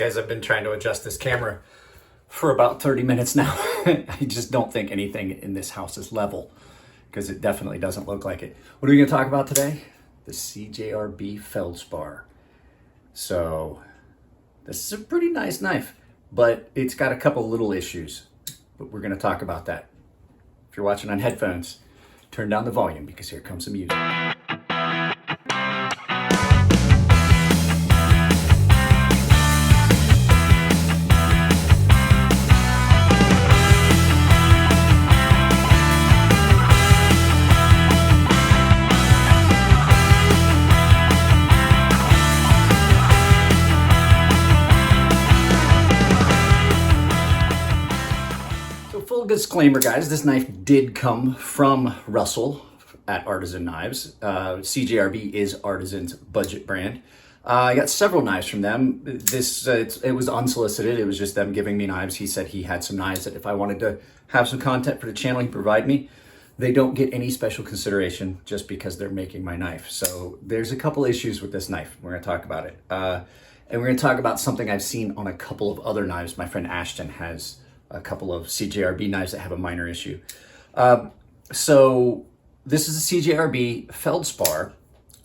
Guys, I've been trying to adjust this camera for about 30 minutes now. I just don't think anything in this house is level because it definitely doesn't look like it. What are we gonna talk about today? The CJRB Feldspar. So this is a pretty nice knife, but it's got a couple little issues, but we're gonna talk about that. If you're watching on headphones, turn down the volume because here comes the music. Full disclaimer, guys, this knife did come from Russell at Artisan Knives. CJRB is Artisan's budget brand. I got several knives from them. It was unsolicited. It was just them giving me knives. He said he had some knives that if I wanted to have some content for the channel, he'd provide me. They don't get any special consideration just because they're making my knife. So there's a couple issues with this knife. We're going to talk about it. And we're going to talk about something I've seen on a couple of other knives. My friend Ashton has a couple of CJRB knives that have a minor issue. So this is a CJRB Feldspar.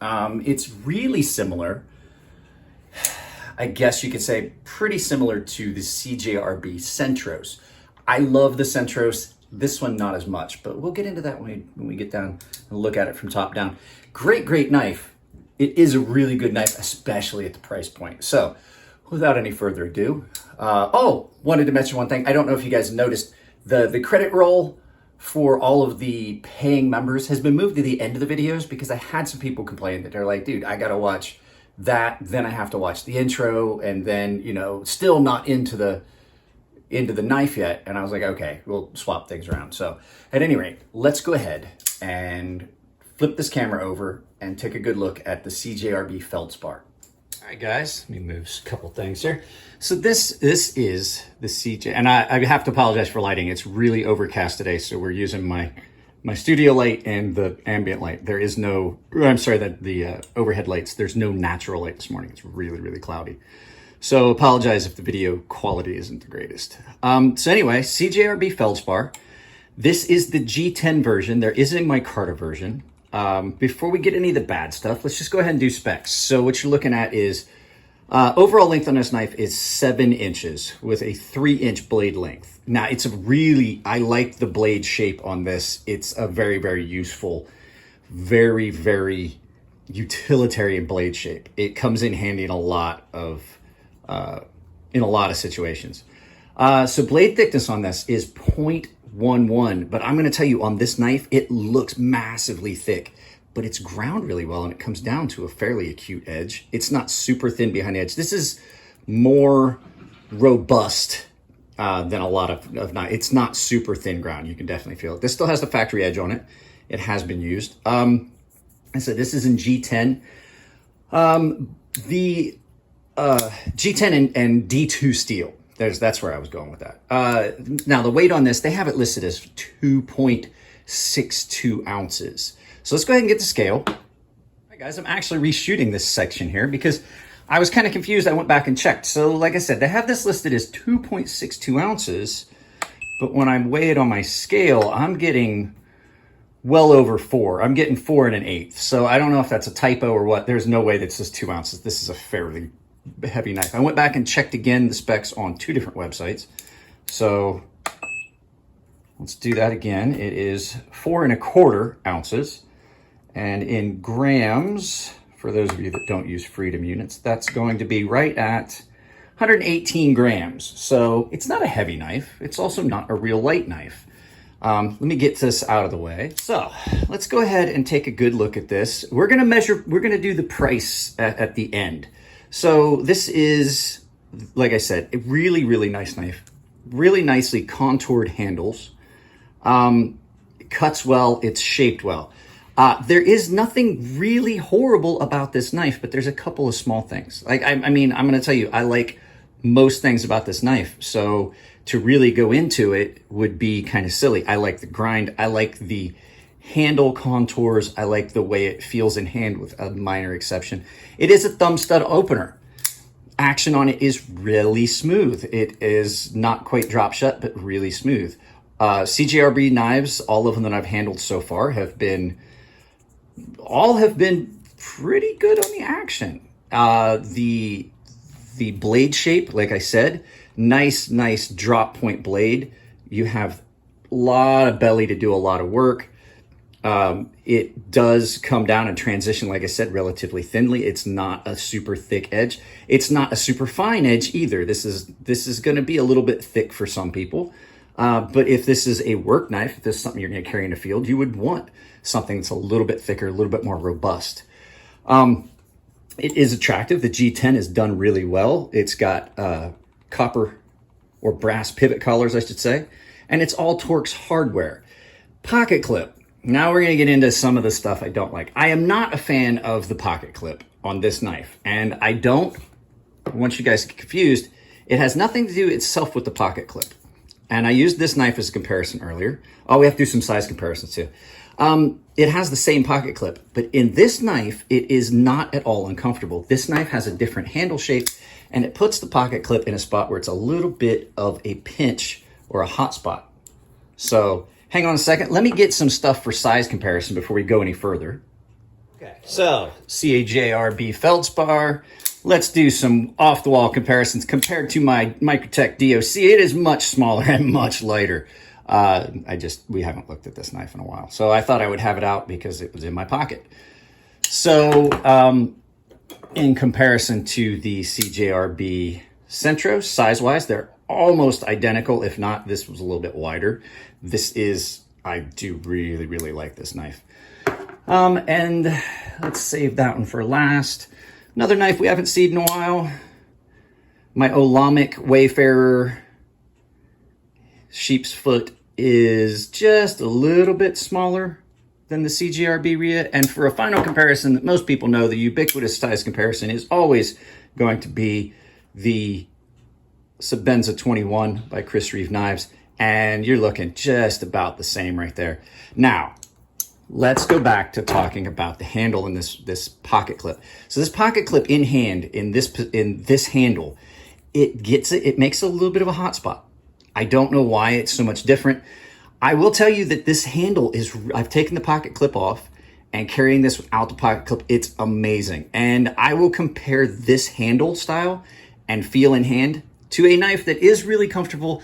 It's really similar, I guess you could say, pretty similar to the CJRB Centros. I love the Centros. This one, not as much, but we'll get into that when we get down and look at it from top down. Great knife. It is a really good knife, especially at the price point. So without any further ado, wanted to mention one thing. I don't know if you guys noticed, the credit roll for all of the paying members has been moved to the end of the videos because I had some people complain that they're like, dude, I gotta watch that, then I have to watch the intro, and then, still not into the knife yet. And I was like, okay, we'll swap things around. So at any rate, let's go ahead and flip this camera over and take a good look at the CJRB Feldspar. All right, guys, let me move a couple things here. So this is the CJ, and I have to apologize for lighting. It's really overcast today, so we're using my studio light and the ambient light. There is no, the overhead lights. There's no natural light this morning. It's really cloudy. So apologize if the video quality isn't the greatest. So anyway, CJRB Feldspar. This is the G10 version. There is a micarta version. Before we get any of the bad stuff, let's just go ahead and do specs. So what you're looking at is overall length on this knife is 7 inches with a 3-inch blade length. Now I like the blade shape on this. It's a very useful, very utilitarian blade shape. It comes in handy in a lot of situations. So blade thickness on this is 0.11, but I'm going to tell you on this knife, it looks massively thick, but it's ground really well and it comes down to a fairly acute edge. It's not super thin behind the edge. This is more robust than a lot of knives. It's not super thin ground. You can definitely feel it. This still has the factory edge on it. It has been used. I said this is in G10. The G10 and D2 steel. That's where I was going with that. Now the weight on this, they have it listed as 2.62 ounces. So let's go ahead and get the scale. All right, guys, I'm actually reshooting this section here because I was kind of confused. I went back and checked. So like I said, they have this listed as 2.62 ounces, but when I weigh it on my scale, I'm getting well over 4. I'm getting 4 1/8. So I don't know if that's a typo or what. There's no way that says 2 ounces. This is a fairly heavy knife. I went back and checked again the specs on 2 different websites. So let's do that again. It is 4 1/4 ounces. And in grams, for those of you that don't use freedom units, that's going to be right at 118 grams. So it's not a heavy knife. It's also not a real light knife. Let me get this out of the way. So let's go ahead and take a good look at this. We're going to do the price at the end. So this is, like I said, a really nice knife. Really nicely contoured handles. It cuts well. It's shaped well. There is nothing really horrible about this knife, but there's a couple of small things. Like, I mean, I'm going to tell you, I like most things about this knife. So to really go into it would be kind of silly. I like the grind. I like the handle contours. I like the way it feels in hand with a minor exception. It is a thumb stud opener. action on it is really smooth. It is not quite drop shut, but really smooth. CJRB knives, all of them that I've handled so far have been pretty good on the action. The blade shape, like I said, nice drop point blade. You have a lot of belly to do a lot of work. It does come down and transition, like I said, relatively thinly. It's not a super thick edge. It's not a super fine edge either. This is going to be a little bit thick for some people. But if this is a work knife, if this is something you're going to carry in the field, you would want something that's a little bit thicker, a little bit more robust. It is attractive. The G10 is done really well. It's got copper or brass pivot collars, I should say, and it's all Torx hardware. Pocket clip. Now we're going to get into some of the stuff I don't like. I am not a fan of the pocket clip on this knife, and I want you guys to get confused, it has nothing to do itself with the pocket clip. And I used this knife as a comparison earlier. Oh, we have to do some size comparisons too. It has the same pocket clip, but in this knife, it is not at all uncomfortable. This knife has a different handle shape, and it puts the pocket clip in a spot where it's a little bit of a pinch or a hot spot. So hang on a second. Let me get some stuff for size comparison before we go any further. Okay, so CJRB Feldspar. Let's do some off-the-wall comparisons compared to my Microtech DOC. It is much smaller and much lighter. We haven't looked at this knife in a while, so I thought I would have it out because it was in my pocket. So in comparison to the CJRB Centros, size-wise, they're almost identical. If not, this was a little bit wider. I do really, really like this knife. And let's save that one for last. Another knife we haven't seen in a while. My Olamic Wayfarer sheep's foot is just a little bit smaller than the CJRB Rhea. And for a final comparison that most people know, the ubiquitous size comparison is always going to be the Sebenza 21 by Chris Reeve Knives. And you're looking just about the same right there. Now, let's go back to talking about the handle in this pocket clip. So this pocket clip in hand, in this handle, it makes a little bit of a hot spot. I don't know why it's so much different. I will tell you that this handle I've taken the pocket clip off and carrying this without the pocket clip, it's amazing. And I will compare this handle style and feel in hand to a knife that is really comfortable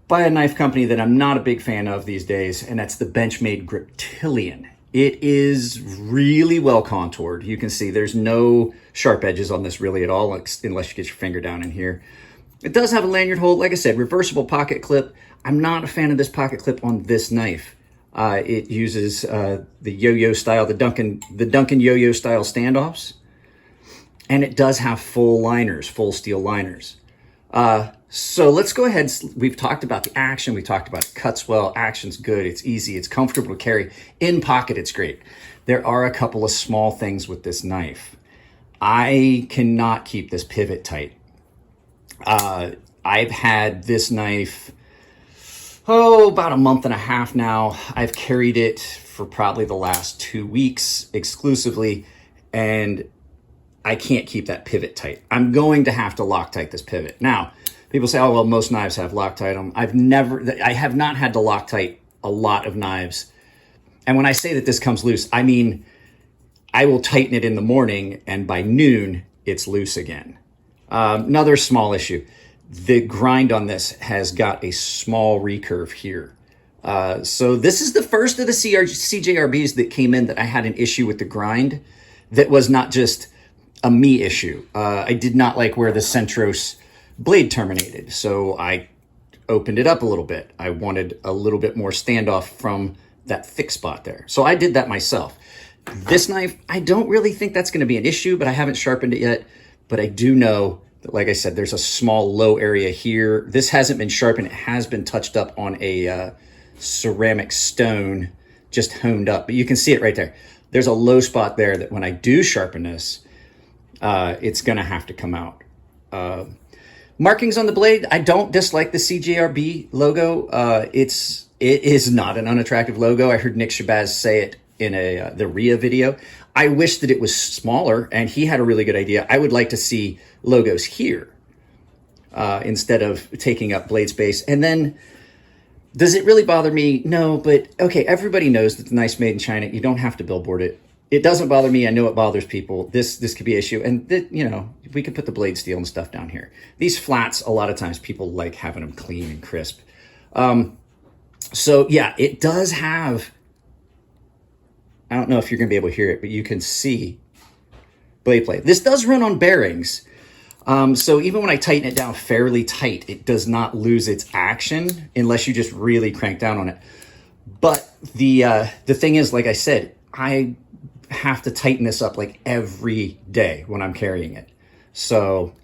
by a knife company that I'm not a big fan of these days, and that's the Benchmade Griptilian. It is really well contoured. You can see there's no sharp edges on this really at all, unless you get your finger down in here. It does have a lanyard hole. Like I said, reversible pocket clip. I'm not a fan of this pocket clip on this knife. It uses the yo-yo style, the Duncan yo-yo style standoffs. And it does have full liners, full steel liners. So let's go ahead. We've talked about the action. We talked about it cuts well. Action's good. It's easy. It's comfortable to carry. In pocket, it's great. There are a couple of small things with this knife. I cannot keep this pivot tight. I've had this knife, about a month and a half now. I've carried it for probably the last 2 weeks exclusively, and I can't keep that pivot tight. I'm going to have to Loctite this pivot. Now, people say, oh, well, most knives have Loctite on them. I have not had to Loctite a lot of knives. And when I say that this comes loose, I mean, I will tighten it in the morning, and by noon, it's loose again. Another small issue. The grind on this has got a small recurve here. So this is the first of the CJRBs that came in that I had an issue with the grind that was not just a me issue. I did not like where the Centros blade terminated, so I opened it up a little bit. I wanted a little bit more standoff from that thick spot there. So I did that myself. This knife, I don't really think that's going to be an issue, but I haven't sharpened it yet. But I do know that, like I said, there's a small low area here. This hasn't been sharpened. It has been touched up on a ceramic stone, just honed up. But you can see it right there. There's a low spot there that when I do sharpen this, it's going to have to come out. Markings on the blade, I don't dislike the CJRB logo. It is not an unattractive logo. I heard Nick Shabazz say it in the RIA video. I wish that it was smaller, and he had a really good idea. I would like to see logos here instead of taking up blade space. And then, does it really bother me? No, but okay, everybody knows that the knife's made in China. You don't have to billboard it. It doesn't bother me. I know it bothers people. This could be an issue. And we could put the blade steel and stuff down here. These flats, a lot of times people like having them clean and crisp. So yeah, it does have, I don't know if you're gonna be able to hear it, but you can see blade play. This does run on bearings. So even when I tighten it down fairly tight, it does not lose its action unless you just really crank down on it. But the thing is, like I said, I have to tighten this up like every day when I'm carrying it. So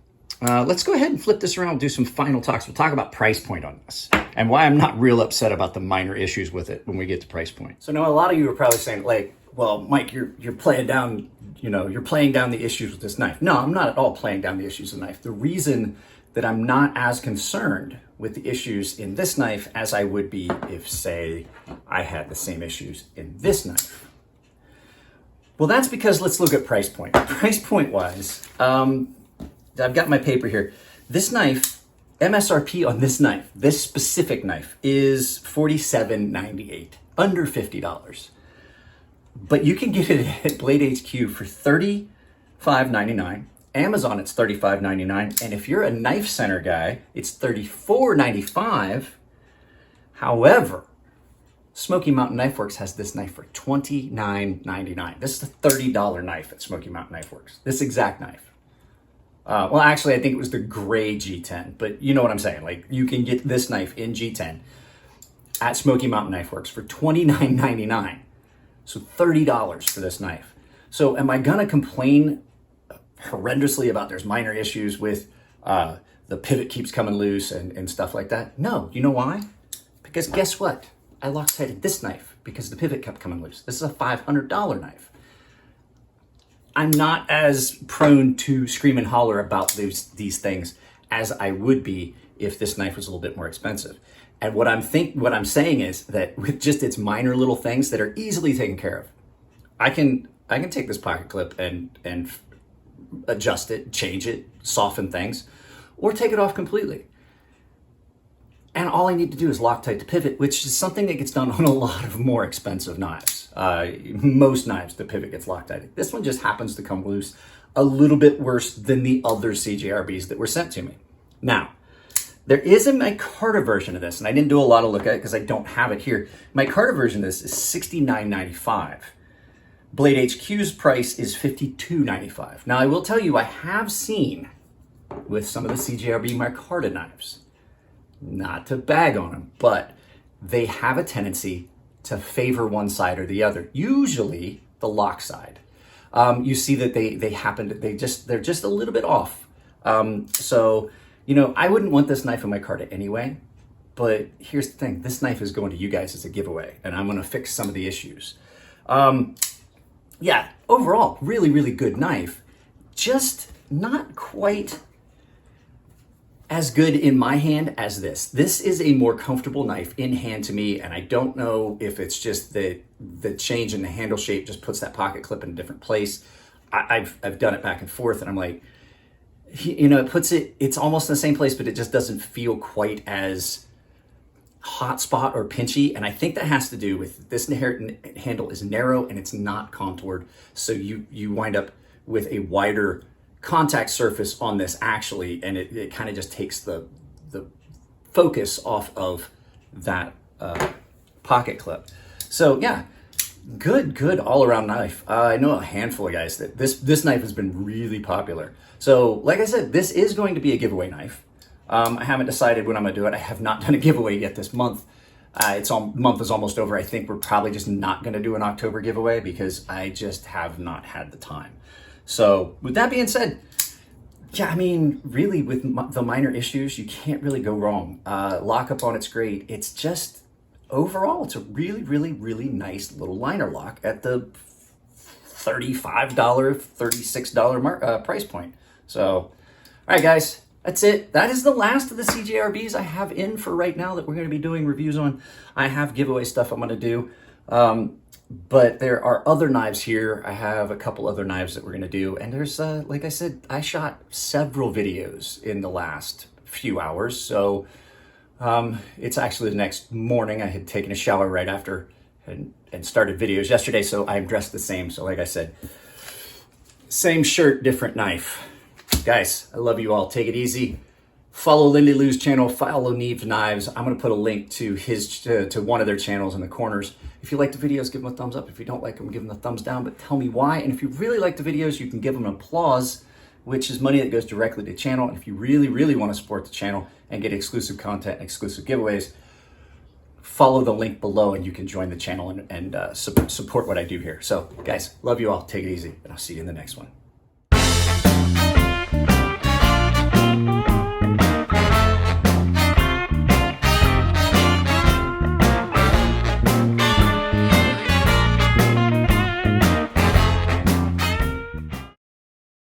let's go ahead and flip this around and do some final talks. We'll talk about price point on this and why I'm not real upset about the minor issues with it when we get to price point. So now a lot of you are probably saying, like, well, Mike, you're playing down, you're playing down the issues with this knife. No, I'm not at all playing down the issues of the knife. The reason that I'm not as concerned with the issues in this knife as I would be if, say, I had the same issues in this knife. Well, that's because let's look at price point. Price point wise, I've got my paper here. This knife, MSRP on this knife, this specific knife, is $47.98, under $50. But you can get it at Blade HQ for $35.99. Amazon, it's $35.99. And if you're a Knife Center guy, it's $34.95. However, Smoky Mountain Knife Works has this knife for $29.99. This is a $30 knife at Smoky Mountain Knife Works. This exact knife. Well, actually, I think it was the gray G10, but you know what I'm saying. Like, you can get this knife in G10 at Smoky Mountain Knife Works for $29.99. So $30 for this knife. So am I gonna complain horrendously about there's minor issues with the pivot keeps coming loose and stuff like that? No, you know why? Because guess what? I Loctited this knife because the pivot kept coming loose. This is a $500 knife. I'm not as prone to scream and holler about these things as I would be if this knife was a little bit more expensive. And what I'm saying is that with just its minor little things that are easily taken care of, I can take this pocket clip and adjust it, change it, soften things, or take it off completely. And all I need to do is Loctite the pivot, which is something that gets done on a lot of more expensive knives. Most knives, the pivot gets Loctited. This one just happens to come loose a little bit worse than the other CJRBs that were sent to me. Now, there is a micarta version of this, and I didn't do a lot of look at it because I don't have it here. Micarta version of this is $69.95. Blade HQ's price is $52.95. Now, I will tell you, I have seen with some of the CJRB micarta knives, not to bag on them, but they have a tendency to favor one side or the other, usually the lock side. You see that they're just a little bit off. So, I wouldn't want this knife in micarta anyway, but here's the thing. This knife is going to you guys as a giveaway, and I'm going to fix some of the issues. Yeah, overall, really, really good knife. Just not quite as good in my hand as this. This is a more comfortable knife in hand to me, and I don't know if it's just the change in the handle shape just puts that pocket clip in a different place. I've done it back and forth, and I'm like, it puts it's almost in the same place, but it just doesn't feel quite as hot spot or pinchy. And I think that has to do with this handle is narrow and it's not contoured. So you wind up with a wider contact surface on this actually, and it kind of just takes the focus off of that pocket clip. So yeah, good all around knife. I know a handful of guys that this knife has been really popular. So like I said, this is going to be a giveaway knife. I haven't decided when I'm gonna do it. I have not done a giveaway yet this month. Month is almost over. I think we're probably just not gonna do an October giveaway because I just have not had the time. So with that being said, yeah, I mean, really with the minor issues, you can't really go wrong. Lockup on it's great. It's just, overall, it's a really, really, really nice little liner lock at the $35, $36 price point. So, all right, guys, that's it. That is the last of the CJRBs I have in for right now that we're going to be doing reviews on. I have giveaway stuff I'm going to do. But there are other knives here. I have a couple other knives that we're gonna do. And there's, like I said, I shot several videos in the last few hours. So it's actually the next morning. I had taken a shower right after and started videos yesterday. So I'm dressed the same. So like I said, same shirt, different knife. Guys, I love you all. Take it easy. Follow Lindy Lou's channel, follow Neve's Knives. I'm gonna put a link to to one of their channels in the corners. If you like the videos, give them a thumbs up. If you don't like them, give them a thumbs down, but tell me why. And if you really like the videos, you can give them an applause, which is money that goes directly to the channel. And if you really, really wanna support the channel and get exclusive content and exclusive giveaways, follow the link below and you can join the channel and support what I do here. So guys, love you all. Take it easy and I'll see you in the next one.